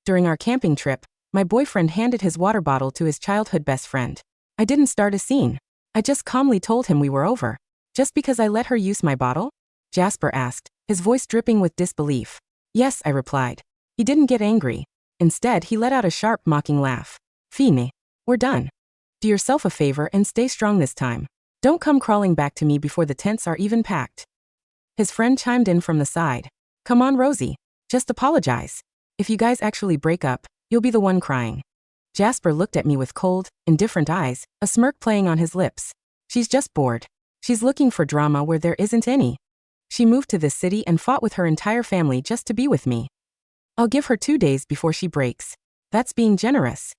During our camping trip, my boyfriend handed his water bottle to his childhood best friend. I didn't start a scene. I just calmly told him we were over. Just because I let her use my bottle? Jasper asked, his voice dripping with disbelief. Yes, I replied. He didn't get angry. Instead, he let out a sharp, mocking laugh. Fine. We're done. Do yourself a favor and stay strong this time. Don't come crawling back to me before the tents are even packed. His friend chimed in from the side. Come on, Rosie. Just apologize. If you guys actually break up, you'll be the one crying. Jasper looked at me with cold, indifferent eyes, a smirk playing on his lips. She's just bored. She's looking for drama where there isn't any. She moved to this city and fought with her entire family just to be with me. I'll give her 2 days before she breaks. That's being generous.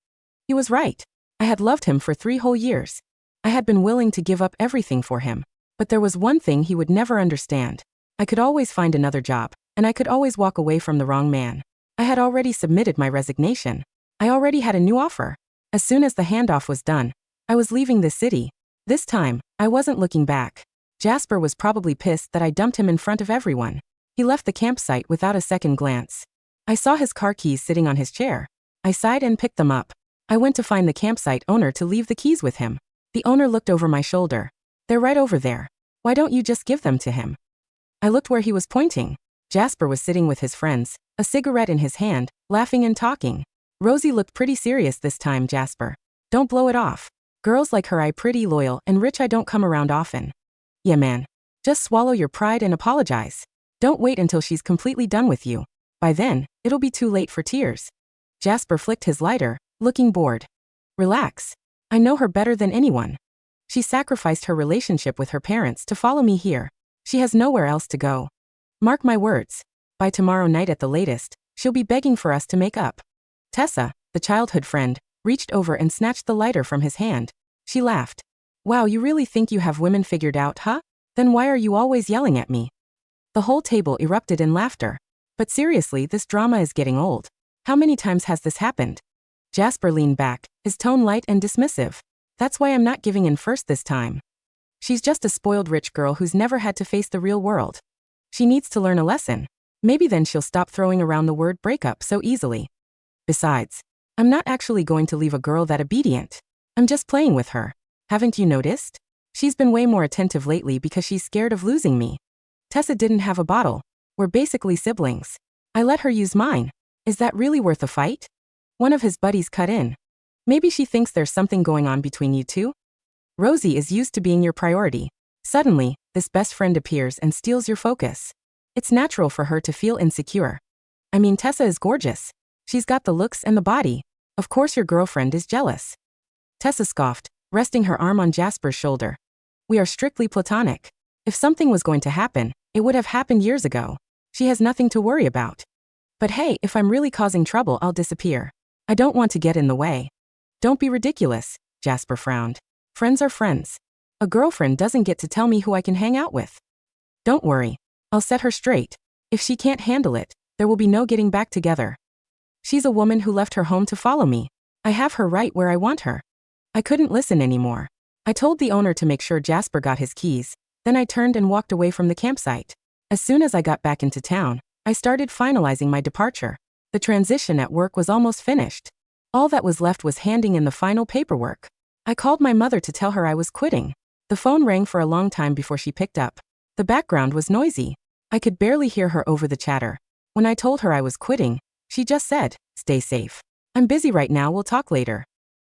He was right. I had loved him for 3 whole years. I had been willing to give up everything for him. But there was one thing he would never understand. I could always find another job, and I could always walk away from the wrong man. I had already submitted my resignation. I already had a new offer. As soon as the handoff was done, I was leaving the city. This time, I wasn't looking back. Jasper was probably pissed that I dumped him in front of everyone. He left the campsite without a second glance. I saw his car keys sitting on his chair. I sighed and picked them up. I went to find the campsite owner to leave the keys with him. The owner looked over my shoulder. They're right over there. Why don't you just give them to him? I looked where he was pointing. Jasper was sitting with his friends, a cigarette in his hand, laughing and talking. Rosie looked pretty serious this time, Jasper. Don't blow it off. Girls like her I pretty loyal and rich I don't come around often. Yeah man. Just swallow your pride and apologize. Don't wait until she's completely done with you. By then, it'll be too late for tears. Jasper flicked his lighter, looking bored. Relax. I know her better than anyone. She sacrificed her relationship with her parents to follow me here. She has nowhere else to go. Mark my words. By tomorrow night at the latest, she'll be begging for us to make up. Tessa, the childhood friend, reached over and snatched the lighter from his hand. She laughed. Wow, you really think you have women figured out, huh? Then why are you always yelling at me? The whole table erupted in laughter. But seriously, this drama is getting old. How many times has this happened? Jasper leaned back, his tone light and dismissive. That's why I'm not giving in first this time. She's just a spoiled rich girl who's never had to face the real world. She needs to learn a lesson. Maybe then she'll stop throwing around the word breakup so easily. Besides, I'm not actually going to leave a girl that obedient. I'm just playing with her. Haven't you noticed? She's been way more attentive lately because she's scared of losing me. Tessa didn't have a bottle. We're basically siblings. I let her use mine. Is that really worth a fight? One of his buddies cut in. Maybe she thinks there's something going on between you two? Rosie is used to being your priority. Suddenly, this best friend appears and steals your focus. It's natural for her to feel insecure. I mean, Tessa is gorgeous. She's got the looks and the body. Of course your girlfriend is jealous. Tessa scoffed, resting her arm on Jasper's shoulder. We are strictly platonic. If something was going to happen, it would have happened years ago. She has nothing to worry about. But hey, if I'm really causing trouble, I'll disappear. I don't want to get in the way. Don't be ridiculous, Jasper frowned. Friends are friends. A girlfriend doesn't get to tell me who I can hang out with. Don't worry. I'll set her straight. If she can't handle it, there will be no getting back together. She's a woman who left her home to follow me. I have her right where I want her. I couldn't listen anymore. I told the owner to make sure Jasper got his keys. Then I turned and walked away from the campsite. As soon as I got back into town, I started finalizing my departure. The transition at work was almost finished. All that was left was handing in the final paperwork. I called my mother to tell her I was quitting. The phone rang for a long time before she picked up. The background was noisy. I could barely hear her over the chatter. When I told her I was quitting, she just said, "Stay safe. I'm busy right now, we'll talk later."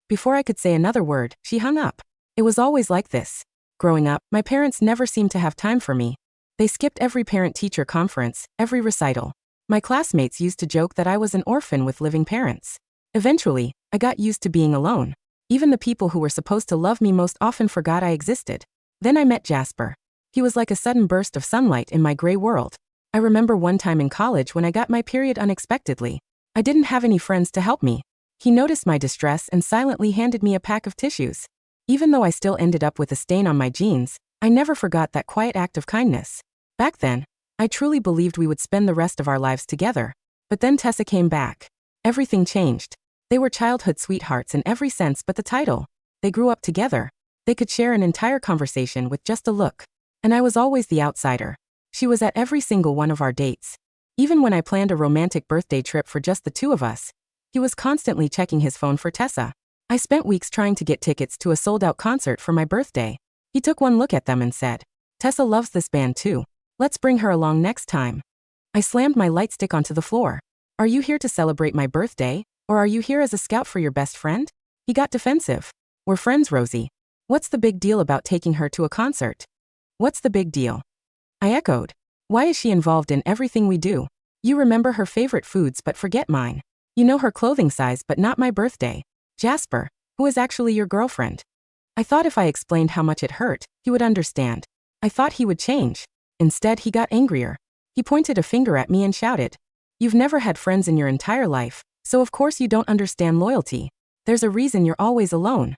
Before I could say another word, she hung up. It was always like this. Growing up, my parents never seemed to have time for me. They skipped every parent-teacher conference, every recital. My classmates used to joke that I was an orphan with living parents. Eventually, I got used to being alone. Even the people who were supposed to love me most often forgot I existed. Then I met Jasper. He was like a sudden burst of sunlight in my gray world. I remember one time in college when I got my period unexpectedly. I didn't have any friends to help me. He noticed my distress and silently handed me a pack of tissues. Even though I still ended up with a stain on my jeans, I never forgot that quiet act of kindness. Back then, I truly believed we would spend the rest of our lives together. But then Tessa came back. Everything changed. They were childhood sweethearts in every sense but the title. They grew up together. They could share an entire conversation with just a look. And I was always the outsider. She was at every single one of our dates. Even when I planned a romantic birthday trip for just the two of us, He was constantly checking his phone for Tessa. I spent weeks trying to get tickets to a sold-out concert for my birthday. He took one look at them and said, "Tessa loves this band too. Let's bring her along next time." I slammed my light stick onto the floor. "Are you here to celebrate my birthday, or are you here as a scout for your best friend?" He got defensive. "We're friends, Rosie. What's the big deal about taking her to a concert?" "What's the big deal?" I echoed. "Why is she involved in everything we do? You remember her favorite foods but forget mine. You know her clothing size but not my birthday. Jasper, who is actually your girlfriend." I thought if I explained how much it hurt, he would understand. I thought he would change. Instead, he got angrier. He pointed a finger at me and shouted, "You've never had friends in your entire life, so of course you don't understand loyalty. There's a reason you're always alone."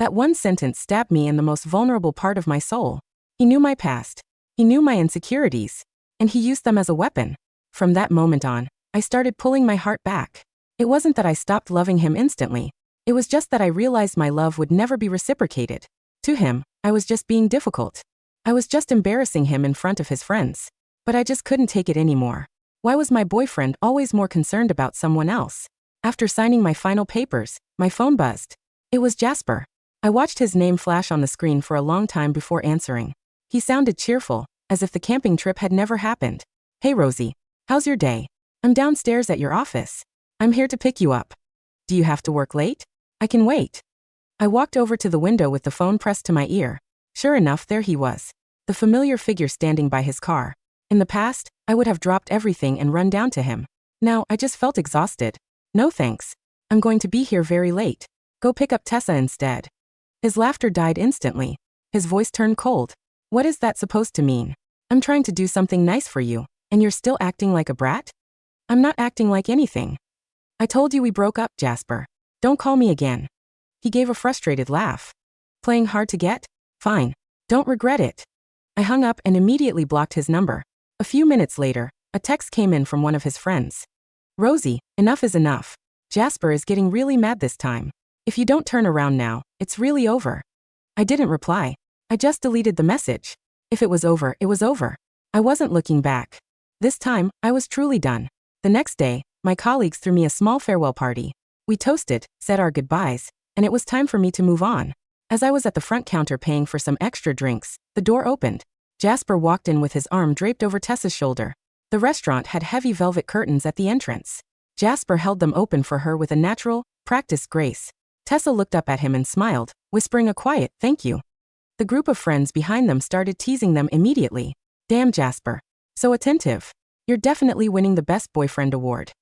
That one sentence stabbed me in the most vulnerable part of my soul. He knew my past. He knew my insecurities. And he used them as a weapon. From that moment on, I started pulling my heart back. It wasn't that I stopped loving him instantly. It was just that I realized my love would never be reciprocated. To him, I was just being difficult. I was just embarrassing him in front of his friends. But I just couldn't take it anymore. Why was my boyfriend always more concerned about someone else? After signing my final papers, my phone buzzed. It was Jasper. I watched his name flash on the screen for a long time before answering. He sounded cheerful, as if the camping trip had never happened. "Hey Rosie, how's your day? I'm downstairs at your office. I'm here to pick you up. Do you have to work late? I can wait." I walked over to the window with the phone pressed to my ear. Sure enough, there he was. The familiar figure standing by his car. In the past, I would have dropped everything and run down to him. Now, I just felt exhausted. "No thanks. I'm going to be here very late. Go pick up Tessa instead." His laughter died instantly. His voice turned cold. "What is that supposed to mean? I'm trying to do something nice for you, and you're still acting like a brat?" "I'm not acting like anything. I told you we broke up, Jasper. Don't call me again." He gave a frustrated laugh. "Playing hard to get? Fine. Don't regret it." I hung up and immediately blocked his number. A few minutes later, a text came in from one of his friends. "Rosie, enough is enough. Jasper is getting really mad this time. If you don't turn around now, it's really over." I didn't reply. I just deleted the message. If it was over, it was over. I wasn't looking back. This time, I was truly done. The next day, my colleagues threw me a small farewell party. We toasted, said our goodbyes, and it was time for me to move on. As I was at the front counter paying for some extra drinks, the door opened. Jasper walked in with his arm draped over Tessa's shoulder. The restaurant had heavy velvet curtains at the entrance. Jasper held them open for her with a natural, practiced grace. Tessa looked up at him and smiled, whispering a quiet, "Thank you." The group of friends behind them started teasing them immediately. "Damn, Jasper. So attentive. You're definitely winning the Best Boyfriend award."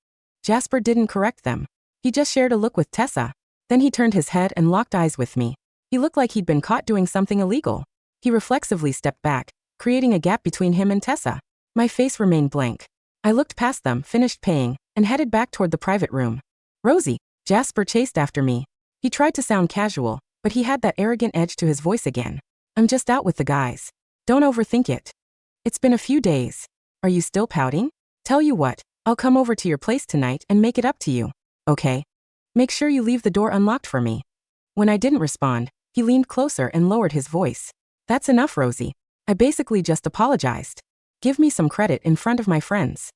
Jasper didn't correct them. He just shared a look with Tessa. Then he turned his head and locked eyes with me. He looked like he'd been caught doing something illegal. He reflexively stepped back, creating a gap between him and Tessa. My face remained blank. I looked past them, finished paying, and headed back toward the private room. "Rosie." Jasper chased after me. He tried to sound casual, but he had that arrogant edge to his voice again. "I'm just out with the guys. Don't overthink it. It's been a few days. Are you still pouting? Tell you what, I'll come over to your place tonight and make it up to you. Okay? Make sure you leave the door unlocked for me." When I didn't respond, he leaned closer and lowered his voice. "That's enough, Rosie. I basically just apologized. Give me some credit in front of my friends."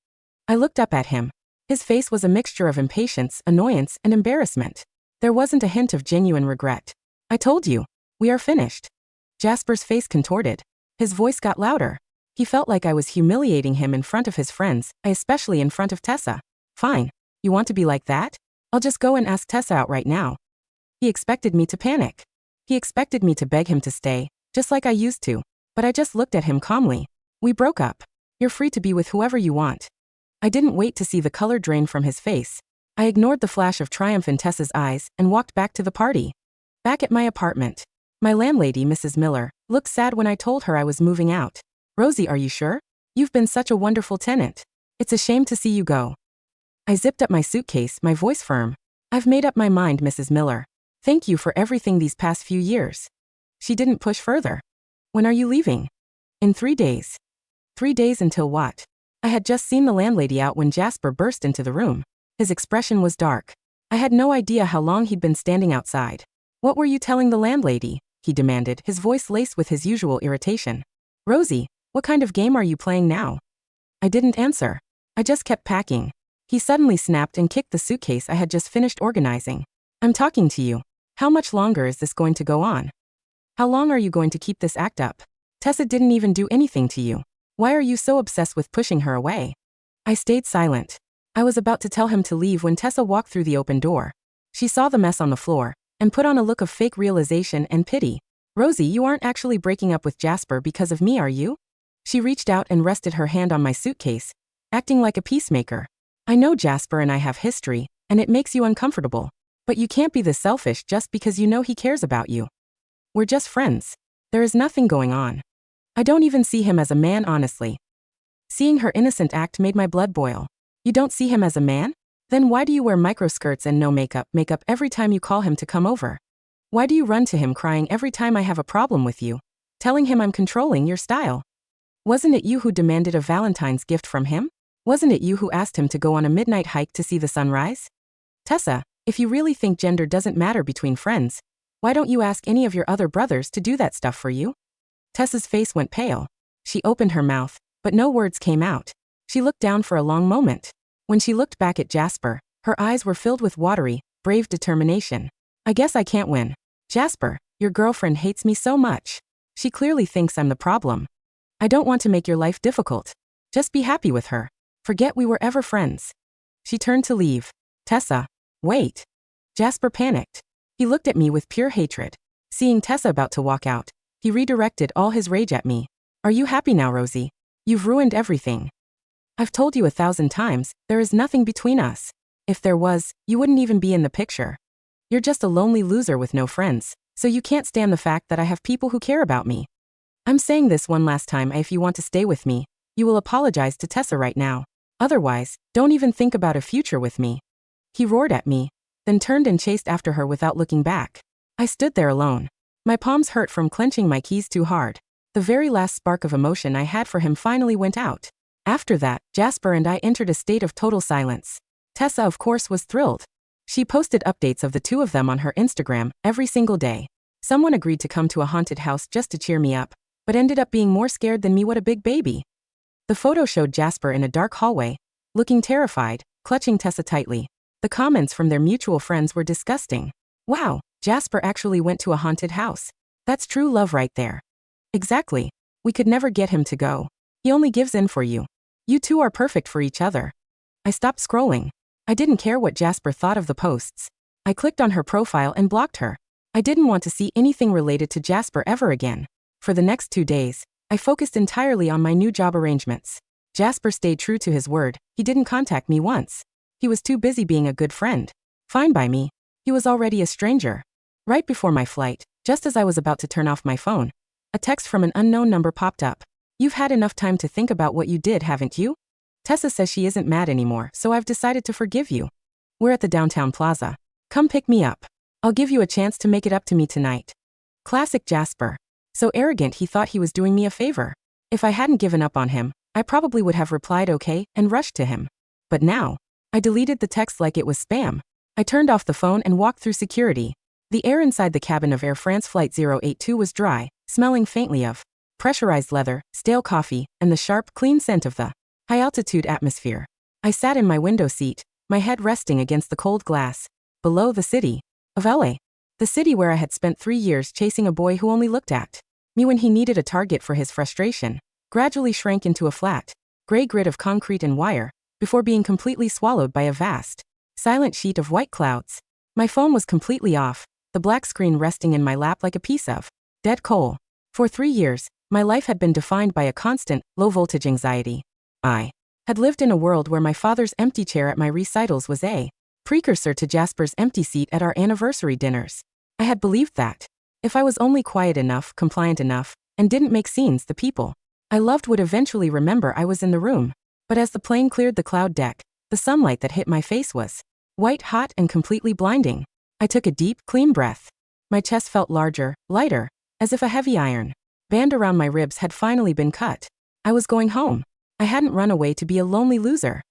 I looked up at him. His face was a mixture of impatience, annoyance, and embarrassment. There wasn't a hint of genuine regret. "I told you. We are finished." Jasper's face contorted. His voice got louder. He felt like I was humiliating him in front of his friends, especially in front of Tessa. "Fine. You want to be like that? I'll just go and ask Tessa out right now." He expected me to panic. He expected me to beg him to stay, just like I used to. But I just looked at him calmly. "We broke up. You're free to be with whoever you want." I didn't wait to see the color drain from his face. I ignored the flash of triumph in Tessa's eyes and walked back to the party. Back at my apartment, my landlady, Mrs. Miller, looked sad when I told her I was moving out. "Rosie, are you sure? You've been such a wonderful tenant. It's a shame to see you go." I zipped up my suitcase, my voice firm. "I've made up my mind, Mrs. Miller. Thank you for everything these past few years." She didn't push further. "When are you leaving?" "In 3 days." 3 days until what? I had just seen the landlady out when Jasper burst into the room. His expression was dark. I had no idea how long he'd been standing outside. "What were you telling the landlady?" he demanded, his voice laced with his usual irritation. "Rosie, what kind of game are you playing now?" I didn't answer. I just kept packing. He suddenly snapped and kicked the suitcase I had just finished organizing. I'm talking to you. How much longer is this going to go on? How long are you going to keep this act up? Tessa didn't even do anything to you. Why are you so obsessed with pushing her away? I stayed silent. I was about to tell him to leave when Tessa walked through the open door. She saw the mess on the floor and put on a look of fake realization and pity. Rosie, you aren't actually breaking up with Jasper because of me, are you? She reached out and rested her hand on my suitcase, acting like a peacemaker. I know Jasper and I have history, and it makes you uncomfortable. But you can't be this selfish just because you know he cares about you. We're just friends. There is nothing going on. I don't even see him as a man, honestly. Seeing her innocent act made my blood boil. You don't see him as a man? Then why do you wear microskirts and no makeup every time you call him to come over? Why do you run to him crying every time I have a problem with you, telling him I'm controlling your style? Wasn't it you who demanded a Valentine's gift from him? Wasn't it you who asked him to go on a midnight hike to see the sunrise? Tessa, if you really think gender doesn't matter between friends, why don't you ask any of your other brothers to do that stuff for you? Tessa's face went pale. She opened her mouth, but no words came out. She looked down for a long moment. When she looked back at Jasper, her eyes were filled with watery, brave determination. I guess I can't win. Jasper, your girlfriend hates me so much. She clearly thinks I'm the problem. I don't want to make your life difficult. Just be happy with her. Forget we were ever friends. She turned to leave. Tessa, wait. Jasper panicked. He looked at me with pure hatred. Seeing Tessa about to walk out, he redirected all his rage at me. Are you happy now, Rosie? You've ruined everything. I've told you 1,000 times, there is nothing between us. If there was, you wouldn't even be in the picture. You're just a lonely loser with no friends, so you can't stand the fact that I have people who care about me. I'm saying this one last time, if you want to stay with me, you will apologize to Tessa right now. Otherwise, don't even think about a future with me. He roared at me, then turned and chased after her without looking back. I stood there alone. My palms hurt from clenching my keys too hard. The very last spark of emotion I had for him finally went out. After that, Jasper and I entered a state of total silence. Tessa, of course, was thrilled. She posted updates of the two of them on her Instagram every single day. Someone agreed to come to a haunted house just to cheer me up, but ended up being more scared than me. What a big baby. The photo showed Jasper in a dark hallway, looking terrified, clutching Tessa tightly. The comments from their mutual friends were disgusting. Wow, Jasper actually went to a haunted house. That's true love right there. Exactly. We could never get him to go. He only gives in for you. You two are perfect for each other. I stopped scrolling. I didn't care what Jasper thought of the posts. I clicked on her profile and blocked her. I didn't want to see anything related to Jasper ever again. For the next 2 days, I focused entirely on my new job arrangements. Jasper stayed true to his word. He didn't contact me once. He was too busy being a good friend. Fine by me. He was already a stranger. Right before my flight, just as I was about to turn off my phone, a text from an unknown number popped up. You've had enough time to think about what you did, haven't you? Tessa says she isn't mad anymore, so I've decided to forgive you. We're at the downtown plaza. Come pick me up. I'll give you a chance to make it up to me tonight. Classic Jasper. So arrogant he thought he was doing me a favor. If I hadn't given up on him, I probably would have replied okay and rushed to him. But now, I deleted the text like it was spam. I turned off the phone and walked through security. The air inside the cabin of Air France Flight 082 was dry, smelling faintly of pressurized leather, stale coffee, and the sharp, clean scent of the high-altitude atmosphere. I sat in my window seat, my head resting against the cold glass. Below, the city of LA. The city where I had spent 3 years chasing a boy who only looked at me when he needed a target for his frustration, gradually shrank into a flat, gray grid of concrete and wire, before being completely swallowed by a vast, silent sheet of white clouds. My phone was completely off, the black screen resting in my lap like a piece of dead coal. For 3 years, my life had been defined by a constant, low-voltage anxiety. I had lived in a world where my father's empty chair at my recitals was a precursor to Jasper's empty seat at our anniversary dinners. I had believed that if I was only quiet enough, compliant enough, and didn't make scenes, the people I loved would eventually remember I was in the room. But as the plane cleared the cloud deck, the sunlight that hit my face was white hot and completely blinding. I took a deep, clean breath. My chest felt larger, lighter, as if a heavy iron band around my ribs had finally been cut. I was going home. I hadn't run away to be a lonely loser.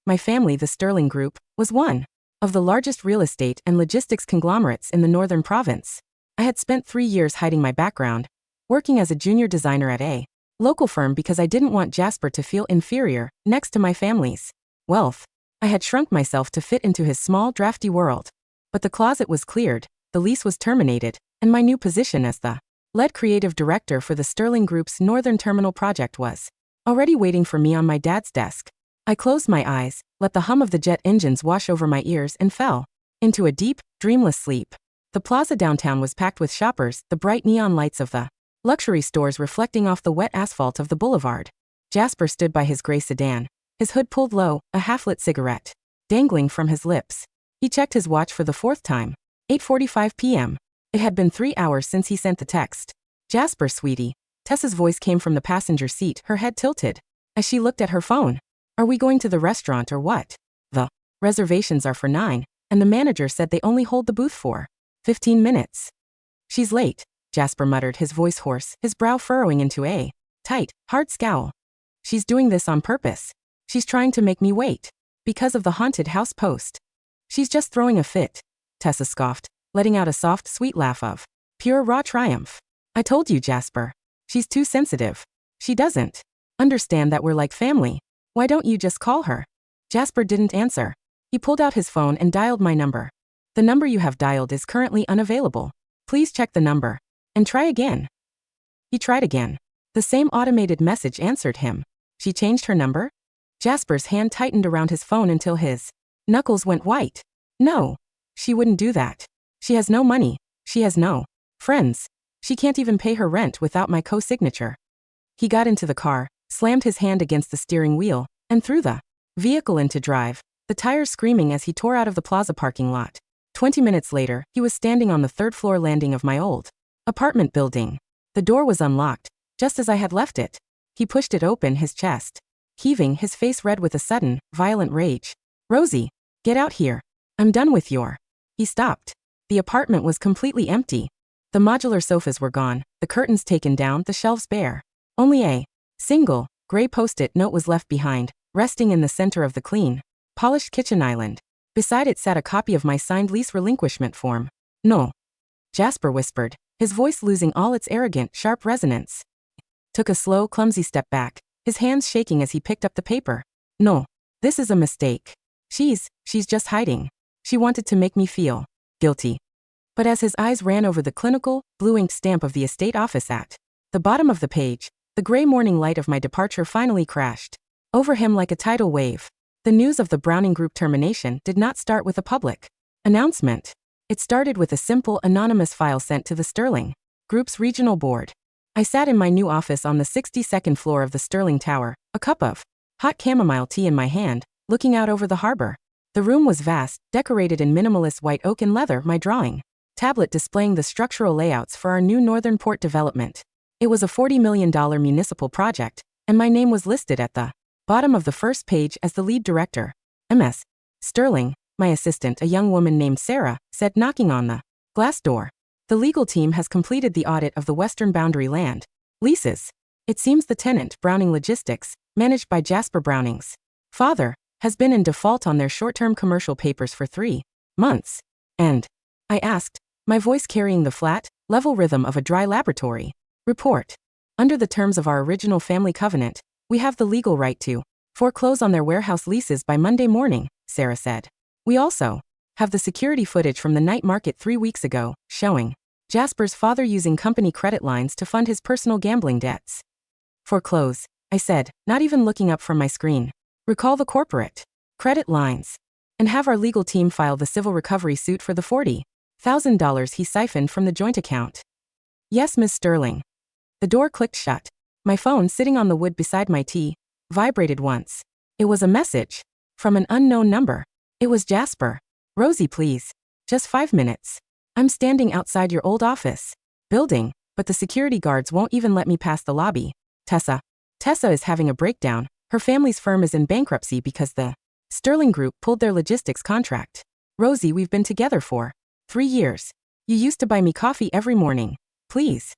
My family, the Sterling Group, was one of the largest real estate and logistics conglomerates in the northern province. I had spent 3 years hiding my background, working as a junior designer at a local firm because I didn't want Jasper to feel inferior next to my family's wealth. I had shrunk myself to fit into his small, drafty world. But the closet was cleared, the lease was terminated, and my new position as the lead creative director for the Sterling Group's Northern Terminal project was already waiting for me on my dad's desk. I closed my eyes, let the hum of the jet engines wash over my ears, and fell into a deep, dreamless sleep. The plaza downtown was packed with shoppers, the bright neon lights of the luxury stores reflecting off the wet asphalt of the boulevard. Jasper stood by his gray sedan, his hood pulled low, a half-lit cigarette dangling from his lips. He checked his watch for the fourth time. 8:45 p.m. It had been 3 hours since he sent the text. "Jasper, sweetie." Tessa's voice came from the passenger seat, her head tilted. As she looked at her phone. "Are we going to the restaurant or what?" "The reservations are for 9, and the manager said they only hold the booth for 15 minutes. "She's late," Jasper muttered, his voice hoarse, his brow furrowing into a tight, hard scowl. "She's doing this on purpose. She's trying to make me wait. Because of the haunted house post." "She's just throwing a fit," Tessa scoffed, letting out a soft, sweet laugh of pure raw triumph. "I told you, Jasper. She's too sensitive. She doesn't understand that we're like family. Why don't you just call her?" Jasper didn't answer. He pulled out his phone and dialed my number. "The number you have dialed is currently unavailable. Please check the number and try again." He tried again. The same automated message answered him. She changed her number? Jasper's hand tightened around his phone until his knuckles went white. No, she wouldn't do that. She has no money. She has no friends. She can't even pay her rent without my co-signature. He got into the car, slammed his hand against the steering wheel, and threw the vehicle into drive, the tires screaming as he tore out of the plaza parking lot. 20 minutes later, he was standing on the third-floor landing of my old apartment building. The door was unlocked, just as I had left it. He pushed it open, his chest heaving, his face red with a sudden, violent rage. "Rosie, get out here. I'm done with your..." He stopped. The apartment was completely empty. The modular sofas were gone, the curtains taken down, the shelves bare. Only a single, gray post-it note was left behind, resting in the center of the clean, polished kitchen island. Beside it sat a copy of my signed lease relinquishment form. "No," Jasper whispered, his voice losing all its arrogant, sharp resonance. Took a slow, clumsy step back, his hands shaking as he picked up the paper. "No, this is a mistake. She's just hiding. She wanted to make me feel guilty." But as his eyes ran over the clinical, blue-inked stamp of the estate office at the bottom of the page, the gray morning light of my departure finally crashed over him like a tidal wave. The news of the Browning Group termination did not start with a public announcement. It started with a simple, anonymous file sent to the Sterling Group's regional board. I sat in my new office on the 62nd floor of the Sterling Tower, a cup of hot chamomile tea in my hand, looking out over the harbor. The room was vast, decorated in minimalist white oak and leather, my drawing tablet displaying the structural layouts for our new northern port development. It was a $40 million municipal project, and my name was listed at the bottom of the first page as the lead director. "Ms. Sterling," my assistant, a young woman named Sarah, said, knocking on the glass door. "The legal team has completed the audit of the western boundary land leases. It seems the tenant, Browning Logistics, managed by Jasper Browning's father, has been in default on their short-term commercial papers for 3 months. And," I asked, my voice carrying the flat, level rhythm of a dry laboratory report, "under the terms of our original family covenant, we have the legal right to foreclose on their warehouse leases by Monday morning," Sarah said. "We also have the security footage from the night market 3 weeks ago, showing Jasper's father using company credit lines to fund his personal gambling debts." "Foreclose," I said, not even looking up from my screen. "Recall the corporate credit lines. And have our legal team file the civil recovery suit for the $40,000 he siphoned from the joint account." "Yes, Ms. Sterling." The door clicked shut. My phone, sitting on the wood beside my tea, vibrated once. It was a message from an unknown number. It was Jasper. "Rosie, please. Just 5 minutes. I'm standing outside your old office building, but the security guards won't even let me pass the lobby. Tessa is having a breakdown. Her family's firm is in bankruptcy because the Sterling Group pulled their logistics contract. Rosie, we've been together for 3 years. You used to buy me coffee every morning. Please."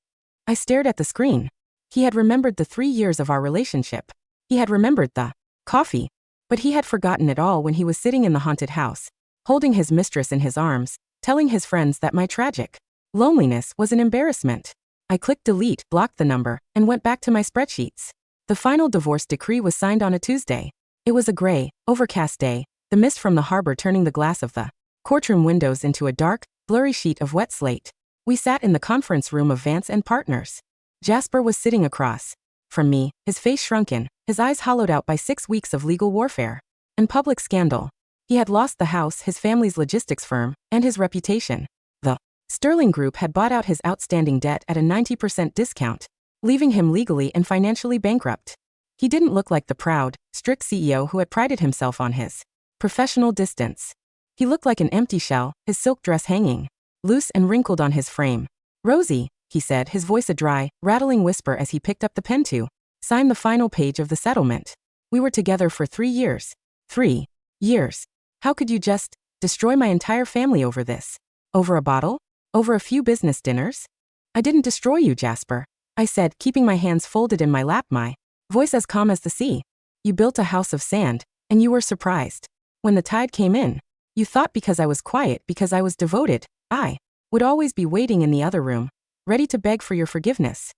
I stared at the screen. He had remembered the 3 years of our relationship. He had remembered the coffee. But he had forgotten it all when he was sitting in the haunted house, holding his mistress in his arms, telling his friends that my tragic loneliness was an embarrassment. I clicked delete, blocked the number, and went back to my spreadsheets. The final divorce decree was signed on a Tuesday. It was a gray, overcast day, the mist from the harbor turning the glass of the courtroom windows into a dark, blurry sheet of wet slate. We sat in the conference room of Vance and Partners. Jasper was sitting across from me, his face shrunken, his eyes hollowed out by 6 weeks of legal warfare and public scandal. He had lost the house, his family's logistics firm, and his reputation. The Sterling Group had bought out his outstanding debt at a 90% discount, leaving him legally and financially bankrupt. He didn't look like the proud, strict CEO who had prided himself on his professional distance. He looked like an empty shell, his silk dress hanging loose and wrinkled on his frame. "Rosie," he said, his voice a dry, rattling whisper as he picked up the pen to sign the final page of the settlement. "We were together for 3 years. 3 years. How could you just destroy my entire family over this? Over a bottle? Over a few business dinners?" "I didn't destroy you, Jasper," I said, keeping my hands folded in my lap, my voice as calm as the sea. "You built a house of sand, and you were surprised when the tide came in. You thought because I was quiet, because I was devoted, I would always be waiting in the other room, ready to beg for your forgiveness."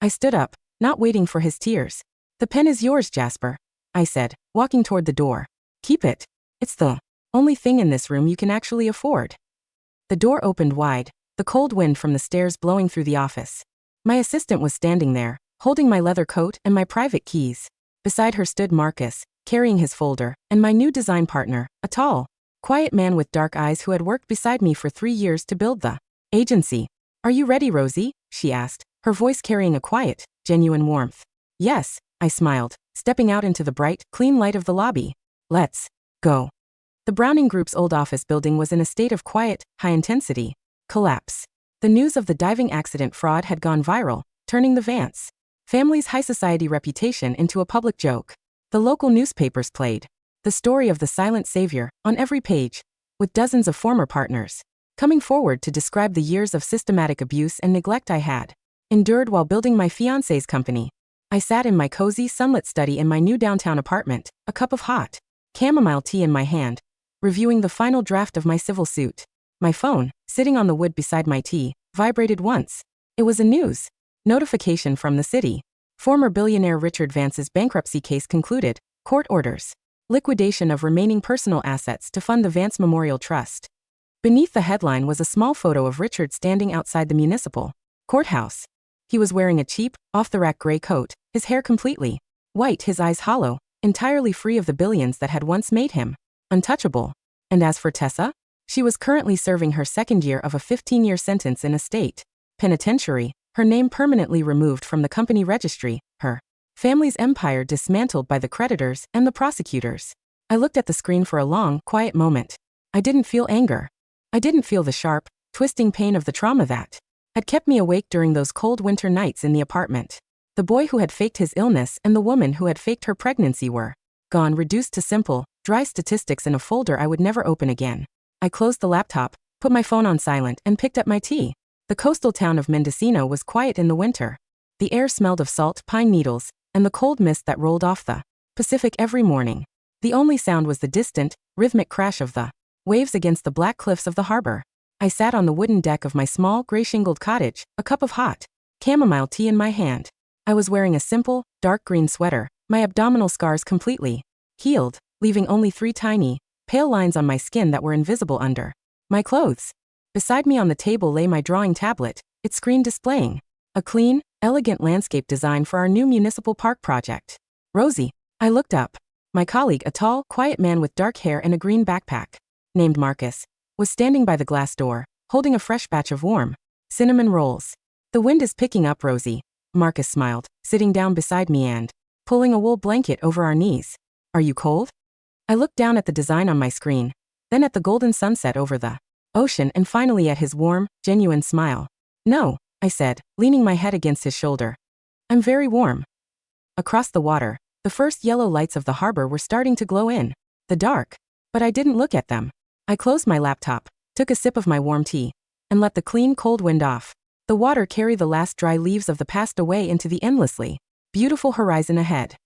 I stood up, not waiting for his tears. "The pen is yours, Jasper," I said, walking toward the door. "Keep it. It's the only thing in this room you can actually afford." The door opened wide, the cold wind from the stairs blowing through the office. My assistant was standing there, holding my leather coat and my private keys. Beside her stood Marcus, carrying his folder, and my new design partner, a tall, quiet man with dark eyes who had worked beside me for 3 years to build the agency. "Are you ready, Rosie?" she asked, her voice carrying a quiet, genuine warmth. "Yes," I smiled, stepping out into the bright, clean light of the lobby. "Let's go." The Browning Group's old office building was in a state of quiet, high-intensity collapse. The news of the diving accident fraud had gone viral, turning the Vance family's high society reputation into a public joke. The local newspapers played the story of the silent savior on every page, with dozens of former partners coming forward to describe the years of systematic abuse and neglect I had endured while building my fiancé's company. I sat in my cozy, sunlit study in my new downtown apartment, a cup of hot chamomile tea in my hand, reviewing the final draft of my civil suit. My phone, sitting on the wood beside my tea, vibrated once. It was a news notification from the city. Former billionaire Richard Vance's bankruptcy case concluded. Court orders liquidation of remaining personal assets to fund the Vance Memorial Trust. Beneath the headline was a small photo of Richard standing outside the municipal courthouse. He was wearing a cheap, off-the-rack gray coat, his hair completely white, his eyes hollow, entirely free of the billions that had once made him untouchable. And as for Tessa, she was currently serving her second year of a 15-year sentence in a state penitentiary, her name permanently removed from the company registry, her family's empire dismantled by the creditors and the prosecutors. I looked at the screen for a long, quiet moment. I didn't feel anger. I didn't feel the sharp, twisting pain of the trauma that had kept me awake during those cold winter nights in the apartment. The boy who had faked his illness and the woman who had faked her pregnancy were gone, reduced to simple, dry statistics in a folder I would never open again. I closed the laptop, put my phone on silent, and picked up my tea. The coastal town of Mendocino was quiet in the winter. The air smelled of salt, pine needles, and the cold mist that rolled off the Pacific every morning. The only sound was the distant, rhythmic crash of the waves against the black cliffs of the harbor. I sat on the wooden deck of my small, gray-shingled cottage, a cup of hot chamomile tea in my hand. I was wearing a simple, dark green sweater, my abdominal scars completely healed, leaving only 3 tiny, pale lines on my skin that were invisible under my clothes. Beside me on the table lay my drawing tablet, its screen displaying a clean, elegant landscape design for our new municipal park project. "Rosie," I looked up. My colleague, a tall, quiet man with dark hair and a green backpack, named Marcus, was standing by the glass door, holding a fresh batch of warm cinnamon rolls. "The wind is picking up, Rosie," Marcus smiled, sitting down beside me and pulling a wool blanket over our knees. "Are you cold?" I looked down at the design on my screen, then at the golden sunset over the ocean, and finally at his warm, genuine smile. "No," I said, leaning my head against his shoulder. "I'm very warm." Across the water, the first yellow lights of the harbor were starting to glow in the dark, but I didn't look at them. I closed my laptop, took a sip of my warm tea, and let the clean, cold wind off the water carry the last dry leaves of the past away into the endlessly beautiful horizon ahead.